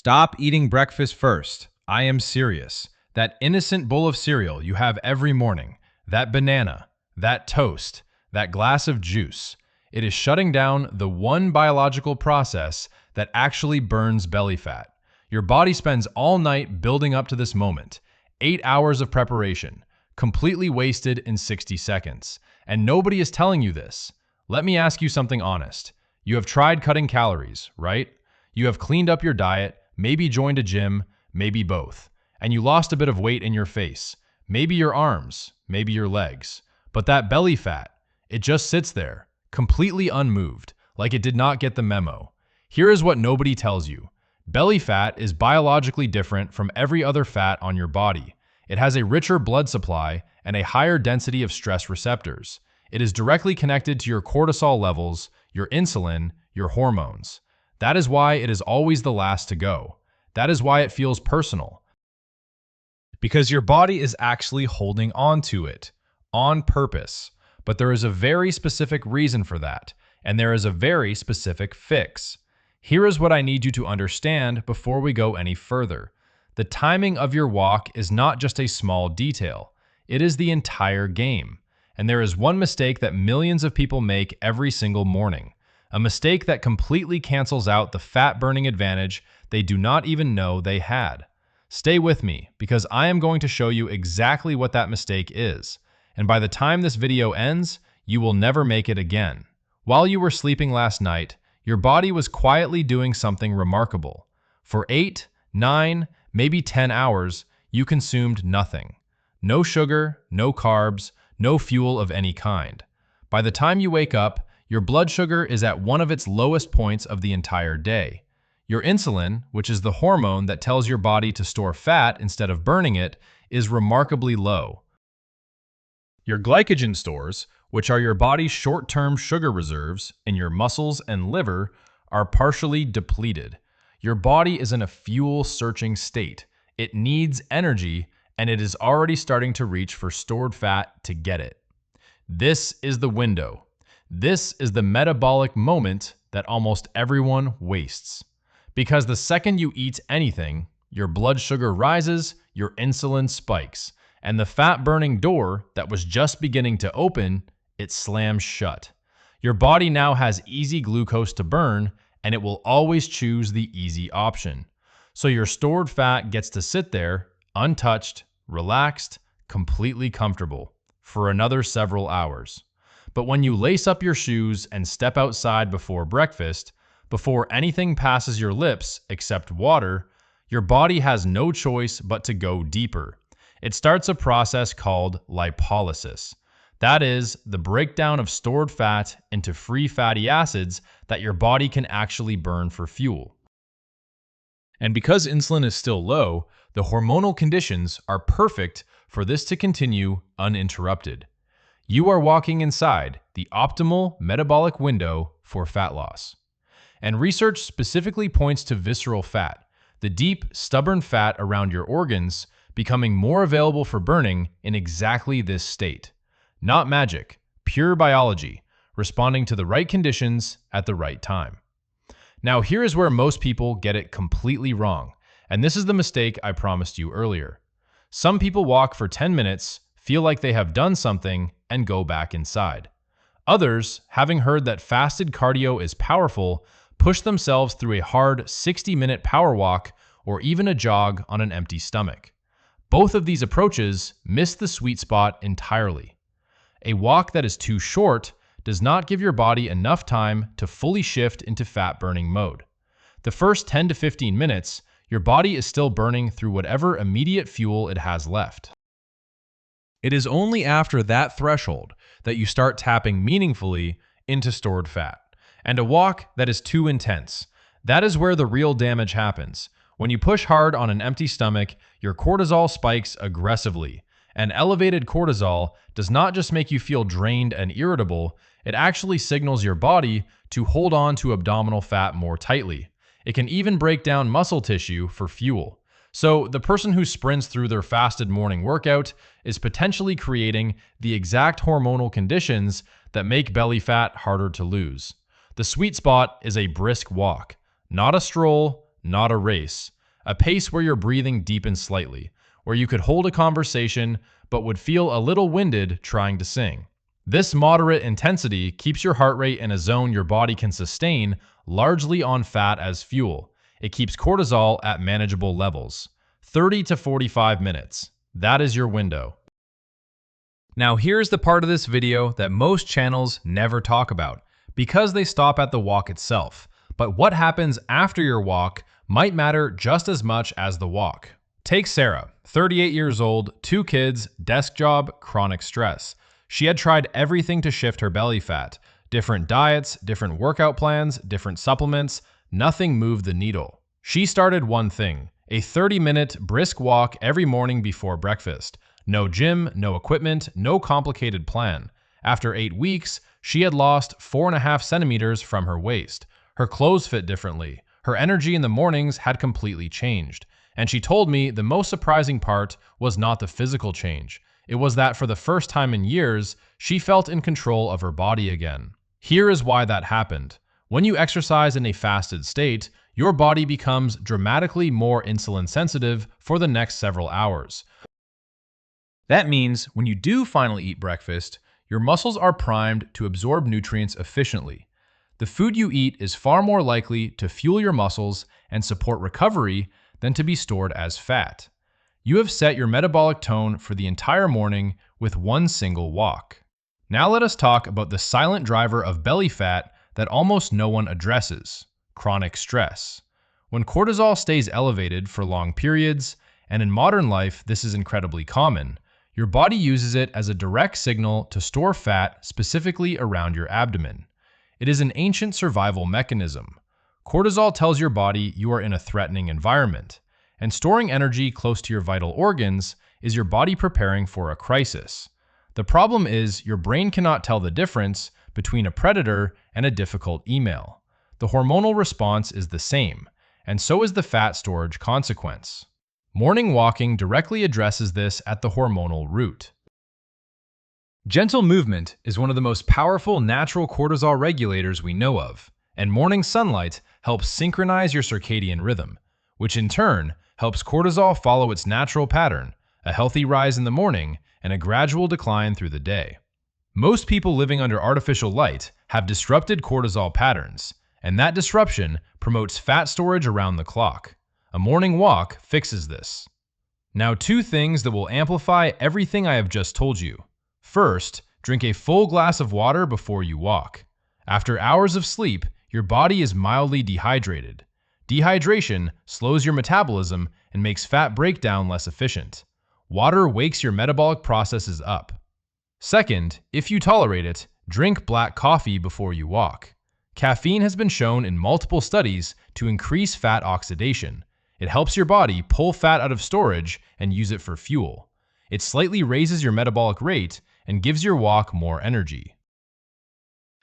Stop eating breakfast first. I am serious. That innocent bowl of cereal you have every morning, that banana, that toast, that glass of juice, it is shutting down the one biological process that actually burns belly fat. Your body spends all night building up to this moment, 8 hours of preparation, completely wasted in 60 seconds. And nobody is telling you this. Let me ask you something honest. You have tried cutting calories, right? You have cleaned up your diet, maybe joined a gym, maybe both. And you lost a bit of weight in your face, maybe your arms, maybe your legs. But that belly fat, it just sits there, completely unmoved, like it did not get the memo. Here is what nobody tells you. Belly fat is biologically different from every other fat on your body. It has a richer blood supply and a higher density of stress receptors. It is directly connected to your cortisol levels, your insulin, your hormones. That is why it is always the last to go. That is why it feels personal. Because your body is actually holding on to it, on purpose. But there is a very specific reason for that, and there is a very specific fix. Here is what I need you to understand before we go any further. The timing of your walk is not just a small detail. It is the entire game. And there is one mistake that millions of people make every single morning. A mistake that completely cancels out the fat-burning advantage they do not even know they had. Stay with me, because I am going to show you exactly what that mistake is. And by the time this video ends, you will never make it again. While you were sleeping last night, your body was quietly doing something remarkable. For 8, 9, maybe 10 hours, you consumed nothing. No sugar, no carbs, no fuel of any kind. By the time you wake up, your blood sugar is at one of its lowest points of the entire day. Your insulin, which is the hormone that tells your body to store fat instead of burning it, is remarkably low. Your glycogen stores, which are your body's short-term sugar reserves in your muscles and liver, are partially depleted. Your body is in a fuel-searching state. It needs energy, and it is already starting to reach for stored fat to get it. This is the window. This is the metabolic moment that almost everyone wastes. Because the second you eat anything, your blood sugar rises, your insulin spikes, and the fat-burning door that was just beginning to open, it slams shut. Your body now has easy glucose to burn, and it will always choose the easy option. So your stored fat gets to sit there, untouched, relaxed, completely comfortable, for another several hours. But when you lace up your shoes and step outside before breakfast, before anything passes your lips except water, your body has no choice but to go deeper. It starts a process called lipolysis. That is, the breakdown of stored fat into free fatty acids that your body can actually burn for fuel. And because insulin is still low, the hormonal conditions are perfect for this to continue uninterrupted. You are walking inside the optimal metabolic window for fat loss. And research specifically points to visceral fat, the deep, stubborn fat around your organs, becoming more available for burning in exactly this state. Not magic, pure biology, responding to the right conditions at the right time. Now here is where most people get it completely wrong, and this is the mistake I promised you earlier. Some people walk for 10 minutes, feel like they have done something, and go back inside. Others, having heard that fasted cardio is powerful, push themselves through a hard 60-minute power walk or even a jog on an empty stomach. Both of these approaches miss the sweet spot entirely. A walk that is too short does not give your body enough time to fully shift into fat-burning mode. The first 10 to 15 minutes, your body is still burning through whatever immediate fuel it has left. It is only after that threshold that you start tapping meaningfully into stored fat. And a walk that is too intense, that is where the real damage happens. When you push hard on an empty stomach, your cortisol spikes aggressively. And elevated cortisol does not just make you feel drained and irritable, it actually signals your body to hold on to abdominal fat more tightly. It can even break down muscle tissue for fuel. So the person who sprints through their fasted morning workout is potentially creating the exact hormonal conditions that make belly fat harder to lose. The sweet spot is a brisk walk, not a stroll, not a race. a pace where your breathing deepens slightly, where you could hold a conversation but would feel a little winded trying to sing. This moderate intensity keeps your heart rate in a zone your body can sustain, largely on fat as fuel. It keeps cortisol at manageable levels. 30 to 45 minutes. That is your window. Now here's the part of this video that most channels never talk about, because they stop at the walk itself. But what happens after your walk might matter just as much as the walk. Take Sarah, 38 years old, 2 kids, desk job, chronic stress. She had tried everything to shift her belly fat. Different diets, different workout plans, different supplements. Nothing moved the needle. She started one thing, a 30-minute brisk walk every morning before breakfast. No gym, no equipment, no complicated plan. After 8 weeks, she had lost 4.5 centimeters from her waist. Her clothes fit differently. Her energy in the mornings had completely changed. And she told me the most surprising part was not the physical change. It was that for the first time in years, she felt in control of her body again. Here is why that happened. When you exercise in a fasted state, your body becomes dramatically more insulin sensitive for the next several hours. That means when you do finally eat breakfast, your muscles are primed to absorb nutrients efficiently. The food you eat is far more likely to fuel your muscles and support recovery than to be stored as fat. You have set your metabolic tone for the entire morning with one single walk. Now let us talk about the silent driver of belly fat that almost no one addresses: chronic stress. When cortisol stays elevated for long periods, and in modern life this is incredibly common, your body uses it as a direct signal to store fat specifically around your abdomen. It is an ancient survival mechanism. Cortisol tells your body you are in a threatening environment, and storing energy close to your vital organs is your body preparing for a crisis. The problem is your brain cannot tell the difference between a predator and a difficult email. The hormonal response is the same, and so is the fat storage consequence. Morning walking directly addresses this at the hormonal root. Gentle movement is one of the most powerful natural cortisol regulators we know of, and morning sunlight helps synchronize your circadian rhythm, which in turn helps cortisol follow its natural pattern, a healthy rise in the morning and a gradual decline through the day. Most people living under artificial light have disrupted cortisol patterns, and that disruption promotes fat storage around the clock. A morning walk fixes this. Now, 2 things that will amplify everything I have just told you. First, drink a full glass of water before you walk. After hours of sleep, your body is mildly dehydrated. Dehydration slows your metabolism and makes fat breakdown less efficient. Water wakes your metabolic processes up. Second, if you tolerate it, drink black coffee before you walk. Caffeine has been shown in multiple studies to increase fat oxidation. It helps your body pull fat out of storage and use it for fuel. It slightly raises your metabolic rate and gives your walk more energy.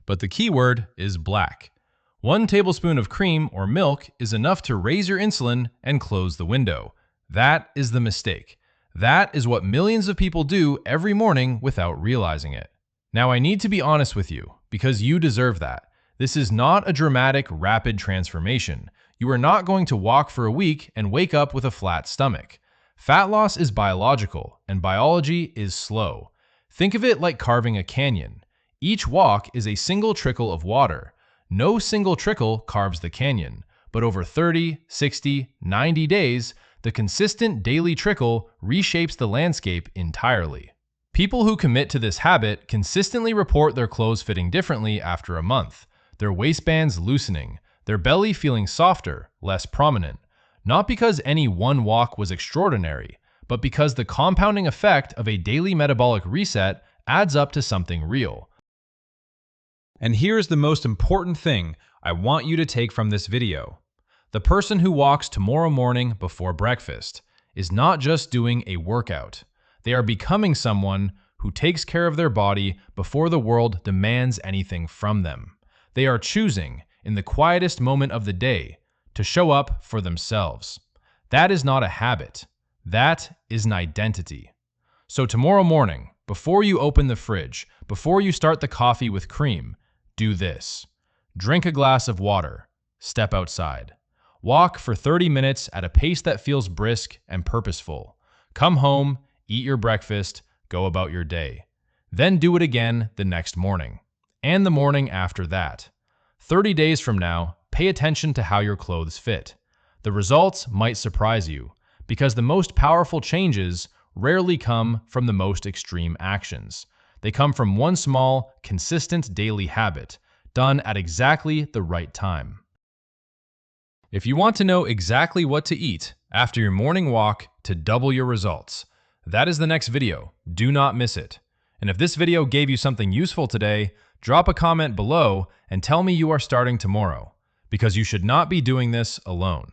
But the key word is black. 1 tablespoon of cream or milk is enough to raise your insulin and close the window. That is the mistake. That is what millions of people do every morning without realizing it. Now I need to be honest with you, because you deserve that. This is not a dramatic, rapid transformation. You are not going to walk for a week and wake up with a flat stomach. Fat loss is biological, and biology is slow. Think of it like carving a canyon. Each walk is a single trickle of water. No single trickle carves the canyon, but over 30, 60, 90 days, the consistent daily trickle reshapes the landscape entirely. People who commit to this habit consistently report their clothes fitting differently after a month, their waistbands loosening, their belly feeling softer, less prominent. Not because any one walk was extraordinary, but because the compounding effect of a daily metabolic reset adds up to something real. And here's the most important thing I want you to take from this video. The person who walks tomorrow morning before breakfast is not just doing a workout. They are becoming someone who takes care of their body before the world demands anything from them. They are choosing, in the quietest moment of the day, to show up for themselves. That is not a habit. That is an identity. So tomorrow morning, before you open the fridge, before you start the coffee with cream, do this. Drink a glass of water. Step outside. Walk for 30 minutes at a pace that feels brisk and purposeful. Come home, eat your breakfast, go about your day. Then do it again the next morning, and the morning after that. 30 days from now, pay attention to how your clothes fit. The results might surprise you, because the most powerful changes rarely come from the most extreme actions. They come from one small, consistent daily habit, done at exactly the right time. If you want to know exactly what to eat after your morning walk to double your results, that is the next video. Do not miss it. And if this video gave you something useful today, drop a comment below and tell me you are starting tomorrow, because you should not be doing this alone.